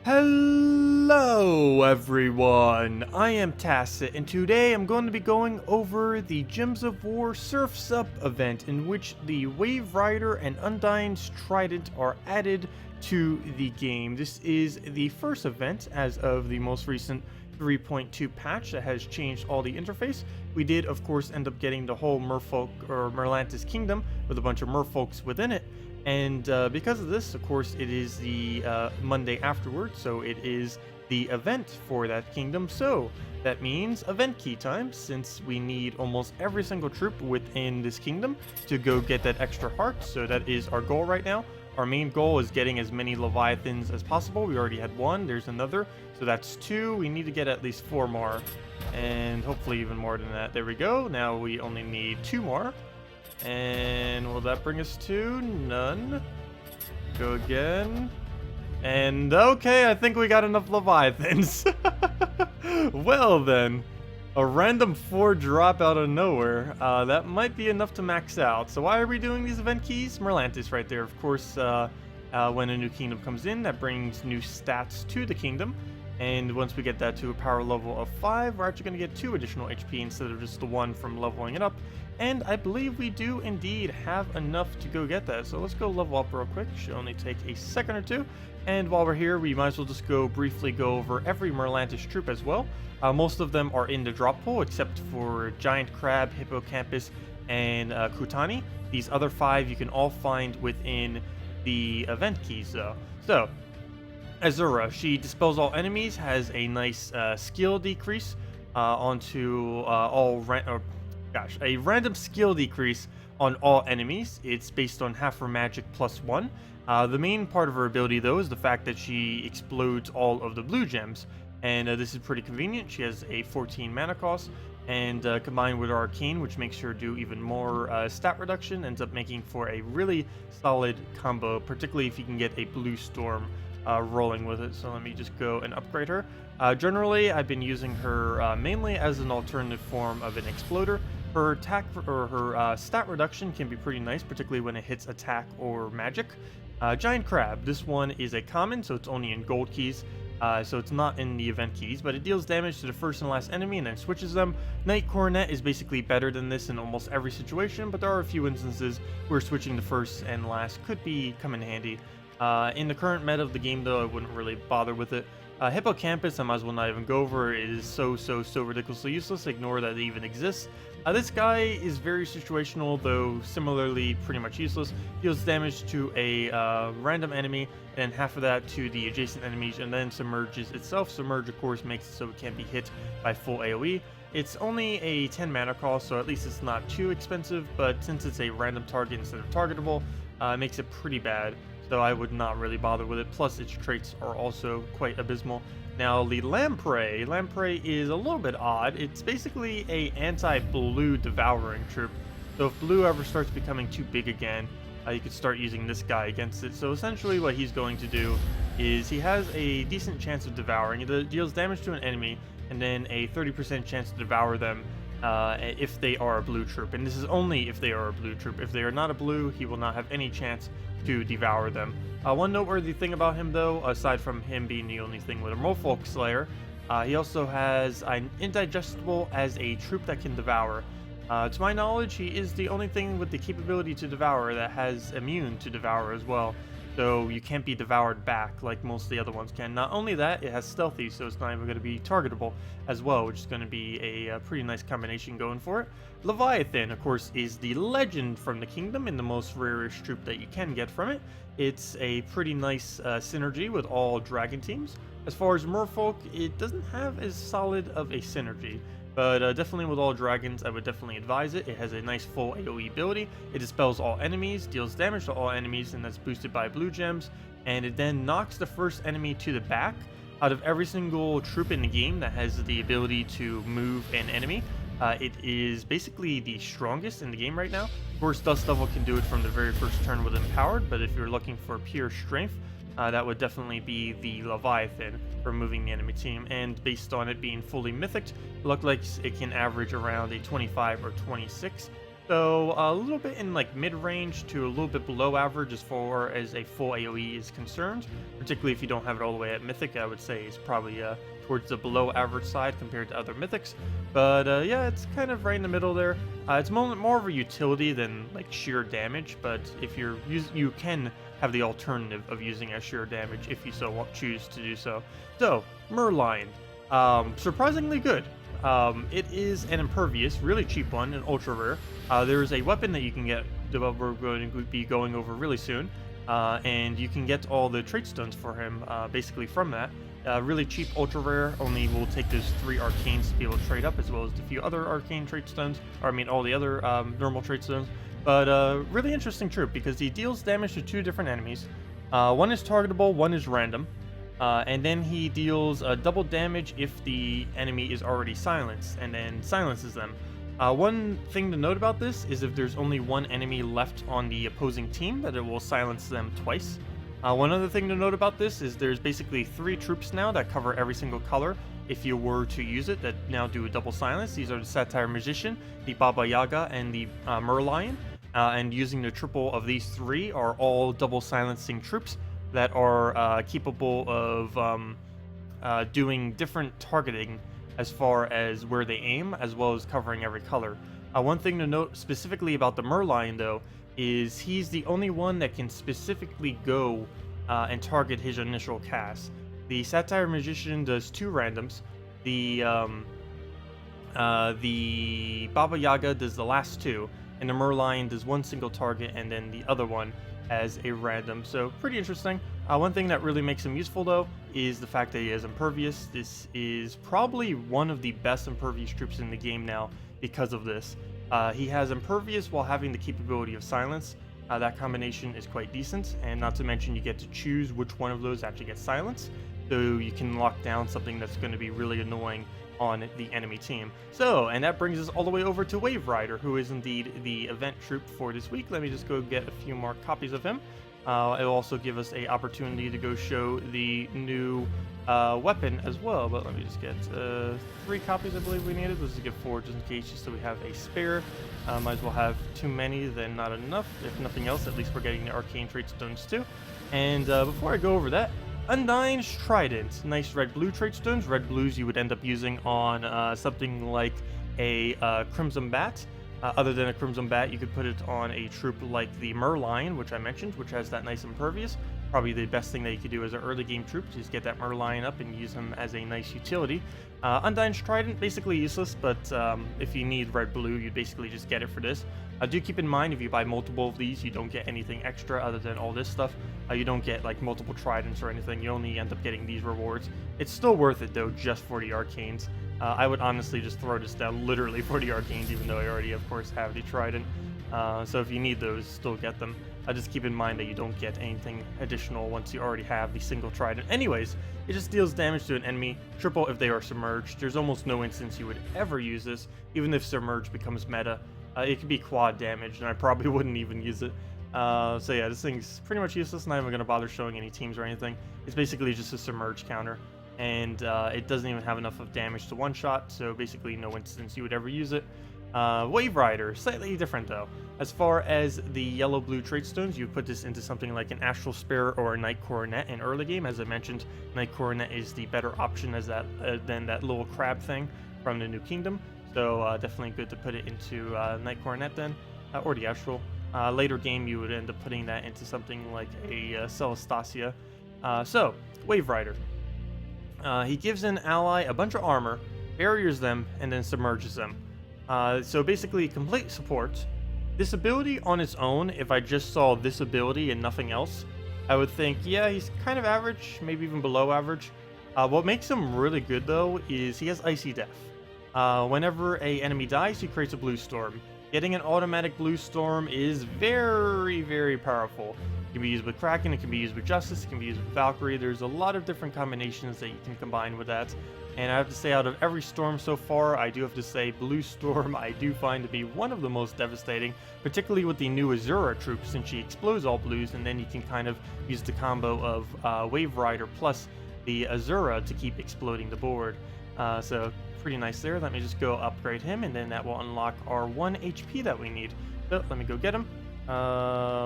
Hello everyone, I am Tacet, and today I'm going to be going over the Gems of War Surf's Up event in which the Wave Rider and Undyne's Trident are added to the game. This is the first event as of the most recent 3.2 patch that has changed all the interface. We did of course end up getting the whole Merfolk or Merlantis kingdom with a bunch of merfolks within it. And because of this, of course, it is the Monday afterwards, so it is the event for that kingdom. So that means event key time, since we need almost every single troop within this kingdom to go get that extra heart. So that is our goal right now. Our main goal is getting as many Leviathans as possible. We already had one, there's another, so that's two. We need to get at least 4 more, and hopefully even more than that. There we go. Now we only need 2 more. And will that bring us to none? Go again. And okay, I think we got enough Leviathans. Well then, a random 4 drop out of nowhere. That might be enough to max out. So why are we doing these event keys? Merlantis right there. Of course, when a new kingdom comes in, that brings new stats to the kingdom. And once we get that to a power level of 5, we're actually going to get 2 additional HP instead of just the 1 from leveling it up. And I believe we do indeed have enough to go get that. So let's go level up real quick. Should only take a second or two. And while we're here, we might as well just briefly go over every Merlantis troop as well. Most of them are in the drop pool, except for Giant Crab, Hippocampus, and Kutani. These other 5 you can all find within the event keys though. So Azura, she dispels all enemies, has a nice skill decrease onto a random skill decrease on all enemies. It's based on half her magic plus 1. The main part of her ability though is the fact that she explodes all of the blue gems, and this is pretty convenient. She has a 14 mana cost, and combined with Arcane, which makes her do even more stat reduction, ends up making for a really solid combo, particularly if you can get a blue storm rolling with it. So let me just go and upgrade her. Generally, I've been using her mainly as an alternative form of an exploder. Her attack or her stat reduction can be pretty nice, particularly when it hits attack or magic. Giant Crab, this one is a common, so it's only in gold keys. So it's not in the event keys, but it deals damage to the first and last enemy and then switches them. Knight Coronet is basically better than this in almost every situation, but there are a few instances where switching the first and last could come in handy. In the current meta of the game though, I wouldn't really bother with it. Hippocampus, I might as well not even go over. It is so ridiculously useless. Ignore that it even exists. This guy is very situational, though similarly pretty much useless. Deals damage to a random enemy, and half of that to the adjacent enemies, and then submerges itself. Submerge, of course, makes it so it can't be hit by full AoE. It's only a 10 mana cost, so at least it's not too expensive, but since it's a random target instead of targetable, it makes it pretty bad. So I would not really bother with it, plus its traits are also quite abysmal. Now the Lamprey is a little bit odd. It's basically a anti-blue devouring troop. So if blue ever starts becoming too big again, you could start using this guy against it. So essentially what he's going to do is he has a decent chance of devouring. It deals damage to an enemy and then a 30% chance to devour them if they are a blue troop. And this is only if they are a blue troop. If they are not a blue, he will not have any chance to devour them. One noteworthy thing about him though, aside from him being the only thing with a Merfolk Slayer, he also has an indigestible as a troop that can devour. To my knowledge, he is the only thing with the capability to devour that has immune to devour as well. So you can't be devoured back like most of the other ones can. Not only that, it has stealthy, so it's not even going to be targetable as well, which is going to be a pretty nice combination going for it. Leviathan, of course, is the legend from the kingdom and the most rarest troop that you can get from it. It's a pretty nice synergy with all dragon teams. As far as Merfolk, it doesn't have as solid of a synergy. But definitely with all dragons, I would definitely advise it. It has a nice full AoE ability. It dispels all enemies, deals damage to all enemies, and that's boosted by blue gems. And it then knocks the first enemy to the back. Out of every single troop in the game that has the ability to move an enemy, it is basically the strongest in the game right now. Of course, Dust Devil can do it from the very first turn with Empowered, but if you're looking for pure strength, that would definitely be the Leviathan for moving the enemy team, and based on it being fully mythic, it looked like it can average around a 25 or 26 So a little bit in like mid-range to a little bit below average as far as a full AoE is concerned. Particularly if you don't have it all the way at Mythic, I would say is probably towards the below average side compared to other Mythics. But yeah, it's kind of right in the middle there. It's more of a utility than like sheer damage, but if you can have the alternative of using as sheer damage if you so choose to do so. So Merlion, surprisingly good. It is an impervious, really cheap one, an ultra rare. There is a weapon that you can get that we're going to be going over really soon, and you can get all the Traitstones for him basically from that. Really cheap ultra rare, only will take those 3 arcanes to be able to trade up, as well as a few other arcane Traitstones, or I mean all the other normal Traitstones. But really interesting troop because he deals damage to 2 different enemies. One is targetable, one is random. And then he deals double damage if the enemy is already silenced, and then silences them. One thing to note about this is if there's only one enemy left on the opposing team, that it will silence them twice. One other thing to note about this is there's basically 3 troops now that cover every single color if you were to use it, that now do a double silence. These are the Satire Magician, the Baba Yaga, and the Merlion. And using the triple of these 3 are all double silencing troops that are capable of doing different targeting as far as where they aim, as well as covering every color. One thing to note specifically about the Merlion, though, is he's the only one that can specifically go and target his initial cast. The Satire Magician does 2 randoms. The Baba Yaga does the last 2, and the Merlion does 1 single target, and then the other one as a random. So pretty interesting. One thing that really makes him useful though is the fact that he is impervious. This is probably one of the best impervious troops in the game now because of this. He has impervious while having the capability of silence. That combination is quite decent, and not to mention you get to choose which one of those actually gets silenced, so you can lock down something that's going to be really annoying on the enemy team. So, and that brings us all the way over to Wave Rider, who is indeed the event troop for this week. Let me just go get a few more copies of him. It'll also give us an opportunity to go show the new weapon as well, but let me just get 3 copies I believe we needed. Let's just get 4 just in case, just so we have a spare. Might as well have too many than not enough. If nothing else, at least we're getting the Arcane Traitstones too. And before I go over that, Undyne's Trident. Nice red-blue Traitstones. Red-blues you would end up using on something like a Crimson Bat. Other than a Crimson Bat, you could put it on a troop like the Merlion, which I mentioned, which has that nice impervious. Probably the best thing that you could do as an early game troop, just get that Merlion up and use him as a nice utility. Undyne's Trident, basically useless, but if you need red-blue, you'd basically just get it for this. Do keep in mind, if you buy multiple of these, you don't get anything extra other than all this stuff. You don't get like multiple Tridents or anything, you only end up getting these rewards. It's still worth it though, just for the Arcanes. I would honestly just throw this down literally for the Arcanes, even though I already of course have the Trident. So if you need those, still get them. Just keep in mind that you don't get anything additional once you already have the single Trident. Anyways, it just deals damage to an enemy, triple if they are submerged. There's almost no instance you would ever use this, even if submerged becomes meta. It could be quad damage, and I probably wouldn't even use it. So yeah, this thing's pretty much useless, not even going to bother showing any teams or anything. It's basically just a submerge counter, and it doesn't even have enough of damage to one-shot, so basically no instance you would ever use it. Wave Rider, slightly different though. As far as the yellow-blue Traitstones, you put this into something like an Astral Spear or a Night Coronet in early game. As I mentioned, Night Coronet is the better option as that than that little crab thing from the New Kingdom. So definitely good to put it into Night Coronet then, or the Astral. Later game, you would end up putting that into something like a Celestasia. So, Wave Rider. He gives an ally a bunch of armor, barriers them, and then submerges them. So basically, complete support. This ability on its own, if I just saw this ability and nothing else, I would think, yeah, he's kind of average, maybe even below average. What makes him really good, though, is he has Icy Death. Whenever a enemy dies, he creates a blue storm. Getting an automatic blue storm is very, very powerful. It can be used with Kraken, it can be used with Justice, it can be used with Valkyrie. There's a lot of different combinations that you can combine with that. And I have to say, out of every storm so far, I do have to say Blue Storm I do find to be one of the most devastating, particularly with the new Azura troop, since she explodes all blues, and then you can kind of use the combo of Wave Rider plus the Azura to keep exploding the board. So pretty nice there. Let me just go upgrade him, and then that will unlock our 1 HP that we need. So let me go get him.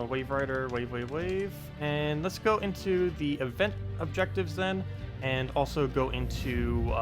Wave Rider, wave. And let's go into the event objectives then, and also go into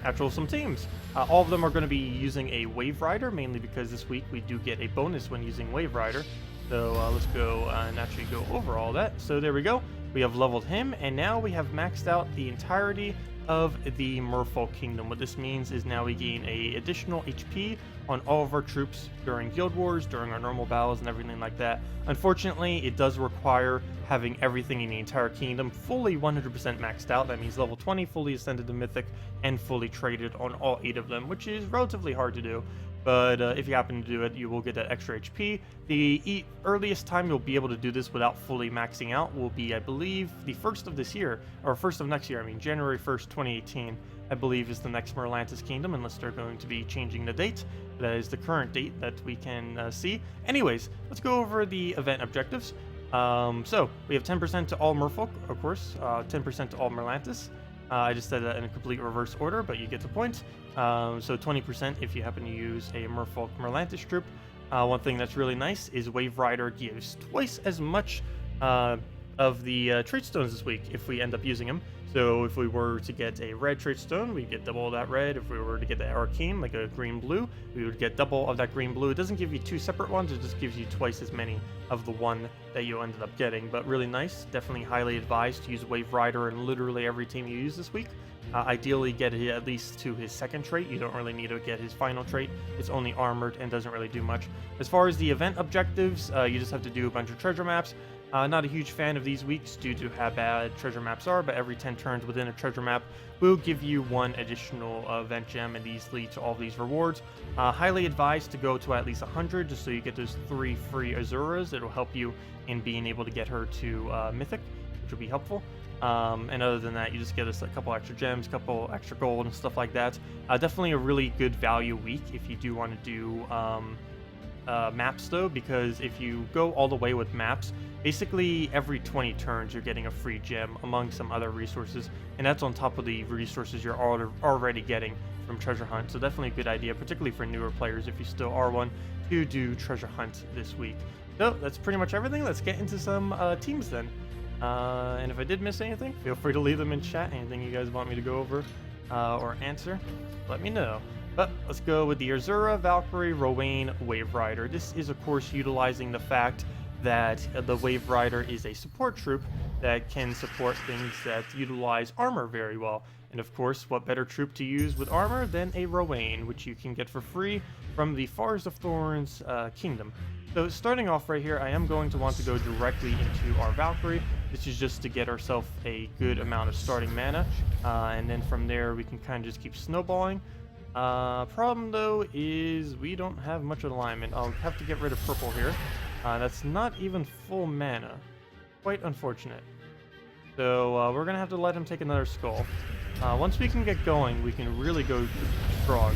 actual some teams. All of them are going to be using a Wave Rider, mainly because this week we do get a bonus when using Wave Rider. So let's go and actually go over all that. So there we go. We have leveled him, and now we have maxed out the entirety of the Merfolk Kingdom. What this means is now we gain a additional HP on all of our troops during guild wars, during our normal battles, and everything like that. Unfortunately, it does require having everything in the entire kingdom fully 100% maxed out. That means level 20, fully ascended to Mythic, and fully traded on all 8 of them, which is relatively hard to do. But if you happen to do it, you will get that extra HP. The earliest time you'll be able to do this without fully maxing out will be, I believe, the first of this year, or first of next year. I mean, January 1st, 2018, I believe, is the next Merlantis Kingdom, unless they're going to be changing the date. That is the current date that we can see. Anyways, let's go over the event objectives. So we have 10% to all Merfolk, of course, 10% to all Merlantis. I just said that in a complete reverse order, but you get the point. So 20% if you happen to use a Merfolk Merlantis troop. One thing that's really nice is Wave Rider gives twice as much of the Traitstones this week if we end up using them. So if we were to get a red Traitstone, we get double that red. If we were to get the Arcane, like a green-blue, we would get double of that green-blue. It doesn't give you 2 separate ones, it just gives you twice as many of the one that you ended up getting. But really nice, definitely highly advised to use Wave Rider in literally every team you use this week. Ideally get it at least to his second trait. You don't really need to get his final trait. It's only armored and doesn't really do much. As far as the event objectives, you just have to do a bunch of treasure maps. Not a huge fan of these weeks due to how bad treasure maps are, but every 10 turns within a treasure map will give you 1 additional event gem, and these lead to all these rewards. Highly advised to go to at least 100 just so you get those 3 free Azuras. It'll help you in being able to get her to Mythic, which will be helpful. And other than that, you just get us a couple extra gems, a couple extra gold and stuff like that. Definitely a really good value week if you do want to do maps though, because if you go all the way with maps, basically every 20 turns you're getting a free gem among some other resources, and that's on top of the resources you're already getting from Treasure Hunt. So definitely a good idea, particularly for newer players if you still are one, to do Treasure Hunt this week. So that's pretty much everything. Let's get into some teams then. And if I did miss anything, feel free to leave them in chat. Anything you guys want me to go over or answer, let me know. But let's go with the Azura, Valkyrie, Rowan, Wave Rider. This is of course utilizing the fact that the Wave Rider is a support troop that can support things that utilize armor very well. And of course, what better troop to use with armor than a Rowan, which you can get for free from the Forest of Thorns Kingdom. So starting off right here, I am going to want to go directly into our Valkyrie. This is just to get ourselves a good amount of starting mana, and then from there we can kind of just keep snowballing. Problem though is we don't have much alignment. I'll have to get rid of purple here. That's not even full mana. Quite unfortunate. So we're gonna have to let him take another skull. Once we can get going, we can really go strong.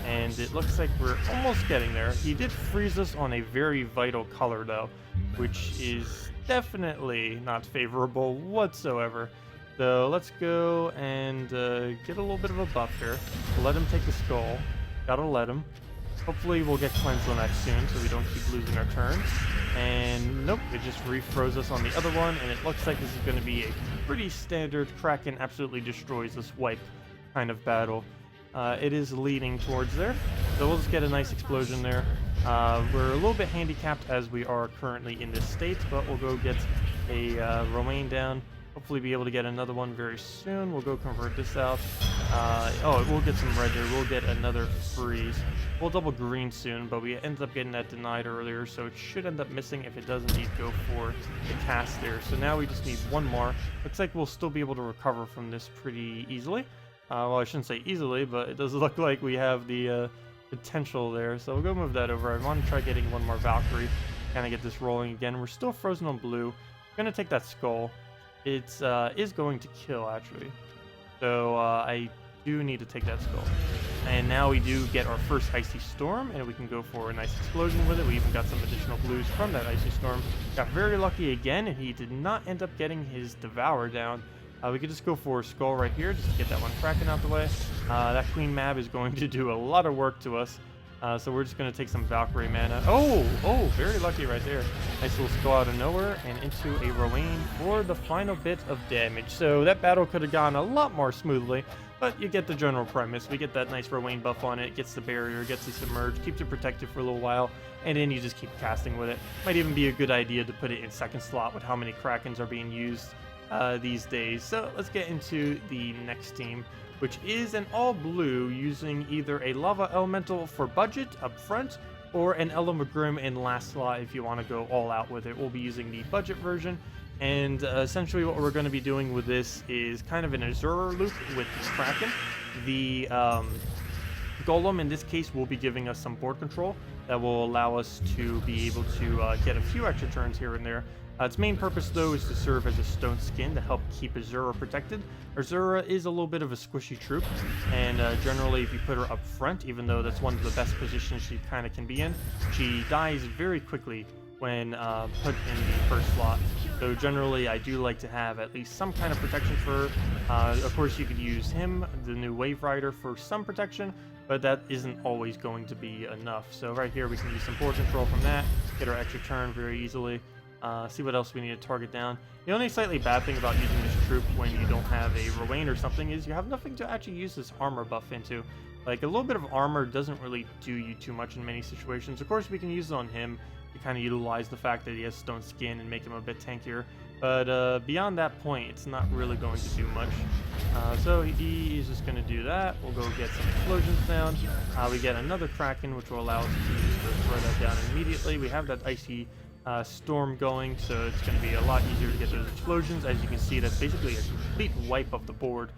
And it looks like we're almost getting there. He did freeze us on a very vital color though, which is definitely not favorable whatsoever. So let's go and get a little bit of a buff here. We'll let him take the skull. Gotta let him. Hopefully we'll get cleansed on that soon so we don't keep losing our turns. And nope, it just refroze us on the other one, and it looks like this is going to be a pretty standard Kraken absolutely destroys this wipe kind of battle. It is leading towards there, so we'll just get a nice explosion there. We're a little bit handicapped as we are currently in this state, but we'll go get a Romaine down. Hopefully be able to get another one very soon. We'll go convert this out. Oh, we'll get some red there. We'll get another freeze. We'll double green soon, but we ended up getting that denied earlier, so it should end up missing if it does indeed go for the cast there. So now we just need one more. Looks like we'll still be able to recover from this pretty easily. Well, I shouldn't say easily, but it does look like we have the potential there. So we'll go move that over. I want to try getting one more Valkyrie, kind of get this rolling again. We're still frozen on blue. We're going to take that skull. It is going to kill, actually. So I do need to take that skull. And now we do get our first Icy Storm, and we can go for a nice explosion with it. We even got some additional blues from that Icy Storm. Got very lucky again, and he did not end up getting his Devour down. We could just go for a Skull right here, just to get that one Kraken out the way. That Queen Mab is going to do a lot of work to us. So we're just going to take some Valkyrie mana. Oh, very lucky right there. Nice little Skull out of nowhere and into a Rowan for the final bit of damage. So that battle could have gone a lot more smoothly, but you get the general premise. We get that nice Rowan buff on it, gets the barrier, gets the submerge, keeps it protected for a little while, and then you just keep casting with it. Might even be a good idea to put it in second slot with how many Krakens are being used these days. So let's get into the next team, which is an all blue using either a Lava Elemental for budget up front or an Elamagrim in last slot if you want to go all out with it. We'll be using the budget version, and essentially what we're going to be doing with this is kind of an Azura loop with the Kraken. The Golem in this case will be giving us some board control that will allow us to be able to get a few extra turns here and there. Its main purpose, though, is to serve as a stone skin to help keep Azura protected. Azura is a little bit of a squishy troop, and generally if you put her up front, even though that's one of the best positions she kind of can be in, she dies very quickly when put in the first slot. So generally I do like to have at least some kind of protection for her. Of course you could use him, the new Wave Rider, for some protection, but that isn't always going to be enough. So right here we can use some board control from that, get our extra turn very easily. See what else we need to target down. The only slightly bad thing about using this troop when you don't have a Rowan or something is you have nothing to actually use this armor buff into. Like, a little bit of armor doesn't really do you too much in many situations. Of course, we can use it on him to kind of utilize the fact that he has stone skin and make him a bit tankier. But beyond that point, it's not really going to do much. So he is just going to do that. We'll go get some explosions down. We get another Kraken, which will allow us to throw that down immediately. We have that icy storm going, so it's going to be a lot easier to get those explosions. As you can see, that's basically a complete wipe of the board.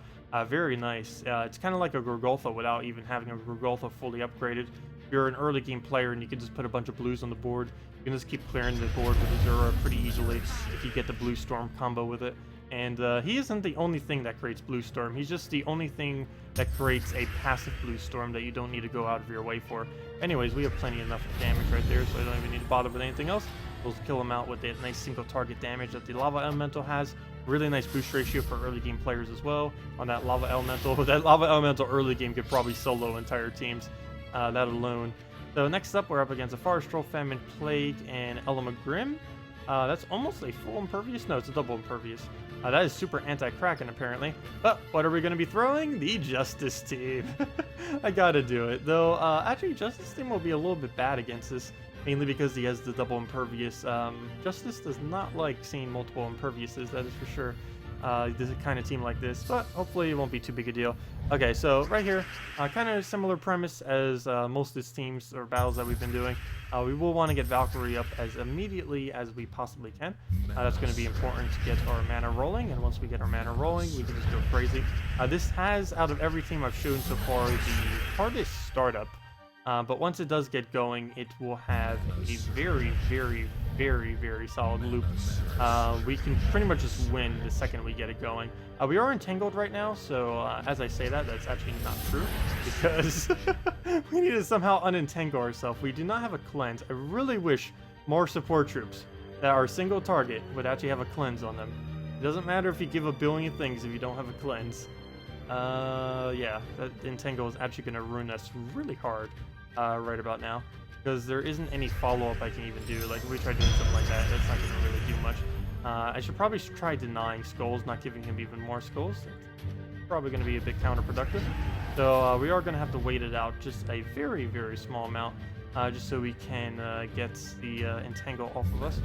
Very nice. It's kind of like a Gorgoltha without even having a Gorgoltha fully upgraded. If you're an early game player and you can just put a bunch of blues on the board, you can just keep clearing the board with Azura pretty easily if you get the blue storm combo with it. And he isn't the only thing that creates blue storm. He's just the only thing that creates a passive blue storm that you don't need to go out of your way for. Anyways, we have plenty enough damage right there, so I don't even need to bother with anything else. We'll kill him out with that nice single target damage that the Lava Elemental has. Really nice boost ratio for early game players as well on that Lava Elemental. That Lava Elemental early game could probably solo entire teams, that alone. So next up, we're up against a Forest Troll, Famine, Plague, and Elamagrim. That's almost a full impervious? No, it's a double impervious. That is super anti-Kraken, apparently. But what are we going to be throwing? The Justice Team. I gotta do it. Though, actually, Justice Team will be a little bit bad against this, mainly because he has the double impervious. Justice does not like seeing multiple imperviouses, that is for sure. This is kind of team like this, but hopefully it won't be too big a deal. Okay, so right here, kind of similar premise as most of these teams or battles that we've been doing. We will want to get Valkyrie up as immediately as we possibly can. That's going to be important to get our mana rolling, and once we get our mana rolling, we can just go crazy. This has, out of every team I've shown so far, the hardest startup. But once it does get going, it will have a very, very, very, very solid loop. We can pretty much just win the second we get it going. We are entangled right now, so as I say that, that's actually not true, because we need to somehow unentangle ourselves. We do not have a cleanse. I really wish more support troops that are single target would actually have a cleanse on them. It doesn't matter if you give a billion things if you don't have a cleanse. Yeah, that entangle is actually going to ruin us really hard right about now, because there isn't any follow-up I can even do. Like, if we try doing something like that, that's not going to really do much. I should probably try denying skulls, not giving him even more skulls. It's probably going to be a bit counterproductive. So we are going to have to wait it out just a very, very small amount, just so we can get the entangle off of us.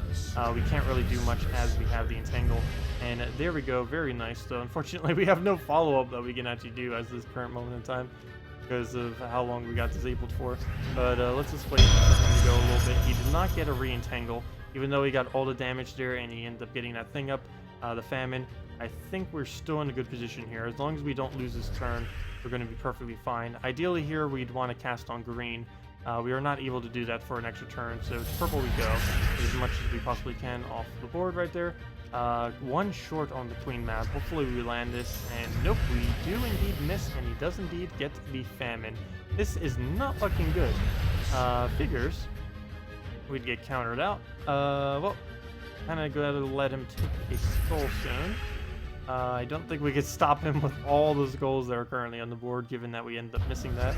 We can't really do much as we have the entangle. And there we go, very nice. So unfortunately, we have no follow-up that we can actually do at this current moment in time, because of how long we got disabled for. But let's just wait for him to go a little bit. He did not get a re-entangle, even though he got all the damage there and he ended up getting that thing up, the Famine. I think we're still in a good position here. As long as we don't lose this turn, we're going to be perfectly fine. Ideally here, we'd want to cast on green. We are not able to do that for an extra turn, so to purple we go as much as we possibly can off the board right there. One short on the Queen Map. Hopefully we land this, and nope, we do indeed miss, and he does indeed get the Famine. This is not looking good. Figures we'd get countered out. Well, kind of gotta let him take a skull soon. I don't think we could stop him with all those goals that are currently on the board, given that we end up missing that.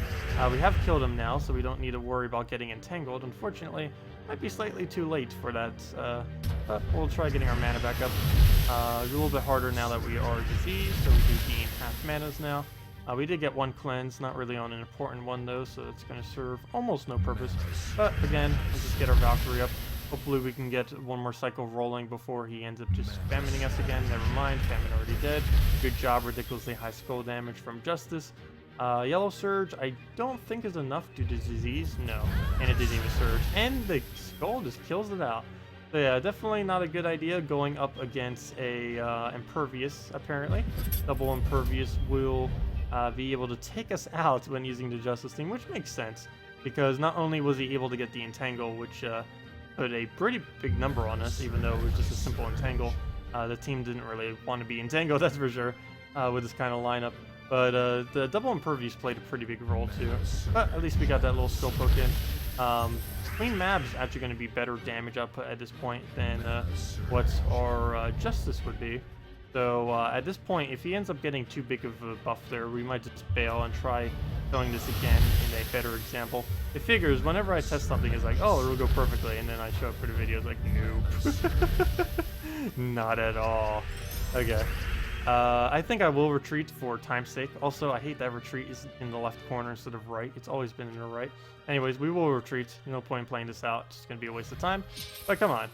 We have killed him now, so we don't need to worry about getting entangled. Unfortunately, might be slightly too late for that, but we'll try getting our mana back up. It's a little bit harder now that we are diseased, so we do gain half manas now. We did get one cleanse, not really on an important one though, so it's going to serve almost no purpose. But again, let's just get our Valkyrie up. Hopefully we can get one more cycle rolling before he ends up just spamming us again. Never mind, Famine already dead. Good job, ridiculously high skull damage from Justice. Yellow Surge, I don't think is enough due to disease. No, and it didn't even surge. And the skull just kills it out. So yeah, definitely not a good idea going up against a Impervious, apparently. Double Impervious will be able to take us out when using the Justice team, which makes sense. Because not only was he able to get the Entangle, which put a pretty big number on us, even though it was just a simple Entangle. The team didn't really want to be entangled, that's for sure, with this kind of lineup. But the double Impervious played a pretty big role too. But at least we got that little skill poke in. Queen Mab's actually going to be better damage output at this point than what our Justice would be. So at this point, if he ends up getting too big of a buff there, we might just bail and try showing this again in a better example. It figures whenever I test something, it's like, oh, it'll go perfectly, and then I show up for the video, it's like, nope. Not at all. Okay. I think I will retreat for time's sake. Also, I hate that retreat is in the left corner instead of right. It's always been in the right. Anyways, we will retreat. No point in playing this out. It's just going to be a waste of time. But come on.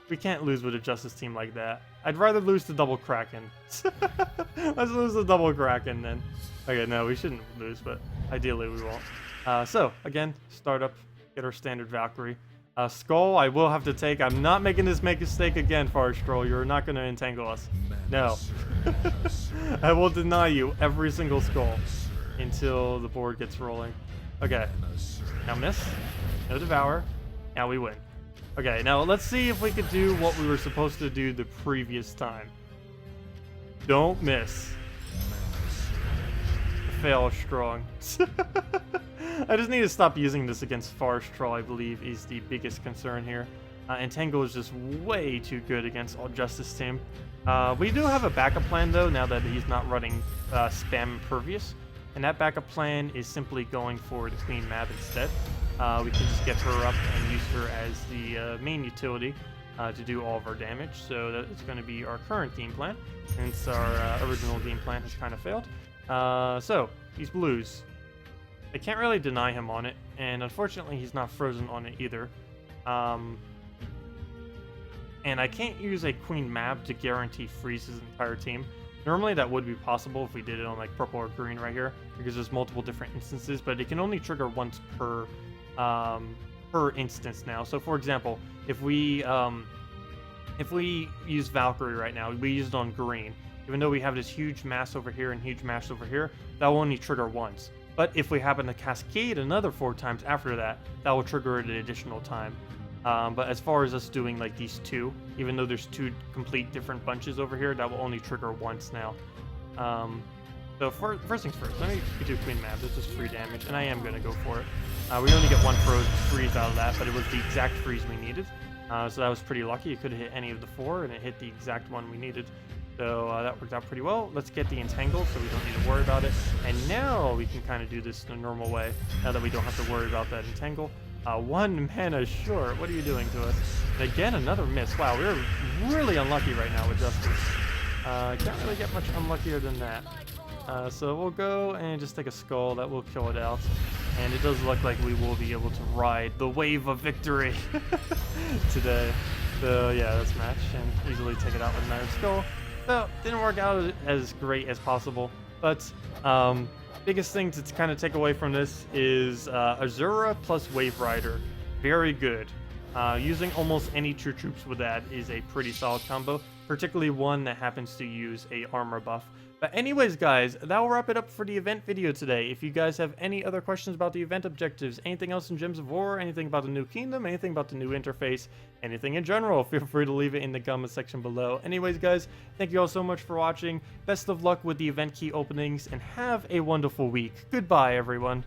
We can't lose with a Justice team like that. I'd rather lose to double Kraken. Let's lose to double Kraken then. Okay, no, we shouldn't lose, but ideally we won't. So, again, start up, get our standard Valkyrie. Skull, I will have to take. I'm not making this mistake again, Farstroll. You're not going to entangle us. No. I will deny you every single skull until the board gets rolling. Okay. Now miss. No devour. Now we win. Okay, now let's see if we could do what we were supposed to do the previous time. Don't miss. Fail strong. I just need to stop using this against Farstroll, I believe, is the biggest concern here. Entangle is just way too good against all Justice team. We do have a backup plan, though, now that he's not running Spam Impervious. And that backup plan is simply going for the Queen Mab instead. We can just get her up and use her as the main utility to do all of our damage. So that's going to be our current game plan, since our original game plan has kind of failed. So, these blues. I can't really deny him on it, and unfortunately he's not frozen on it either. And I can't use a Queen Mab to guarantee freeze his entire team. Normally that would be possible if we did it on like purple or green right here, because there's multiple different instances, but it can only trigger once per instance now. So for example, if we use Valkyrie right now, we use it on green. Even though we have this huge mass over here and huge mass over here, that will only trigger once. But if we happen to cascade another 4 times after that, that will trigger it an additional time. But as far as us doing like these two, even though there's 2 complete different bunches over here, that will only trigger once now. So first things first, let me do Queen Mab. This is free damage, and I am going to go for it. We only get 1 freeze out of that, but it was the exact freeze we needed. So that was pretty lucky. It could have hit any of the 4, and it hit the exact one we needed. So that worked out pretty well. Let's get the Entangle so we don't need to worry about it. And now we can kind of do this the normal way, now that we don't have to worry about that Entangle. 1 mana short. What are you doing to us? And again, another miss. Wow, we're really unlucky right now with Justice. Can't really get much unluckier than that. So we'll go and just take a skull. That will kill it out. And it does look like we will be able to ride the wave of victory today. So yeah, let's match and easily take it out with another skull. So didn't work out as great as possible, but biggest thing to kind of take away from this is Azura plus Wave Rider. Very good. Using almost any true troops with that is a pretty solid combo, particularly one that happens to use a armor buff. But anyways, guys, that will wrap it up for the event video today. If you guys have any other questions about the event objectives, anything else in Gems of War, anything about the new kingdom, anything about the new interface, anything in general, feel free to leave it in the comment section below. Anyways, guys, thank you all so much for watching. Best of luck with the event key openings, and have a wonderful week. Goodbye, everyone.